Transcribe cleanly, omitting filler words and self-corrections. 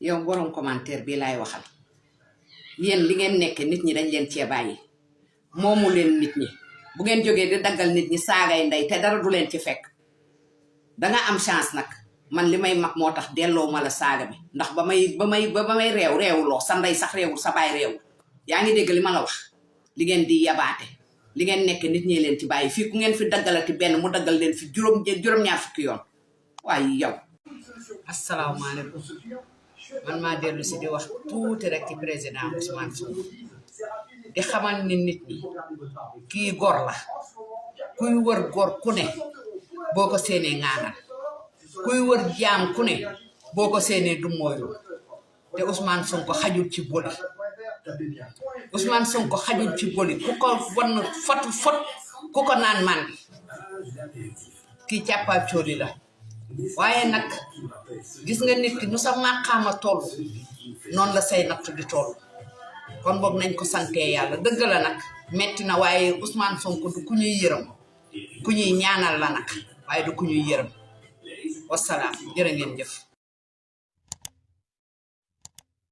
yow borom commentaire bi laay waxal yéen li ngeen nekk nit ñi dañ leen cee bàyyi moomu leen nit ñi bu ngeen jógee di daggal nit ñi saagay ndey te dara du leen ci fekk danga am chance nag man li may mag moo tax delloo ma la saaga bi ndax ba may réewuloo sa ndey sax réewul sa baay réewul yaa ngi dégg li ma la wax li ngeen di yabaate li ngeen nekk nit ñi leen ci bàyyi fii ku ngeen fi daggalati benn mu daggal leen fi juróom-ñaar fukki yoon waaye yow asalaamaaleykum man maa dellu si di wax tuuti rek ci président Ousmane Sonko di xamal ni nit ñi kii gor la kuy wër gor ku ne boo ko séenee ŋaanal kuy wër jaam ku ne boo ko séenee du mooyu te Ousmane Sonko xajul ci boli Ousmane Sonko xajul ci boli ku ko wan fot ku ko naan man kii càppaa cooli la waaye nag gis nga nit ki nu sa màqaama toll noonu la say natt di toll kon boog nañ ko santee yàlla dëgg la nag metti na waaye Ousmane Sonko du ku ñuy yërëm ku ñuy ñaanal la nag waaye du ku ñuy yërëm wasalaam jërë ngeen jëf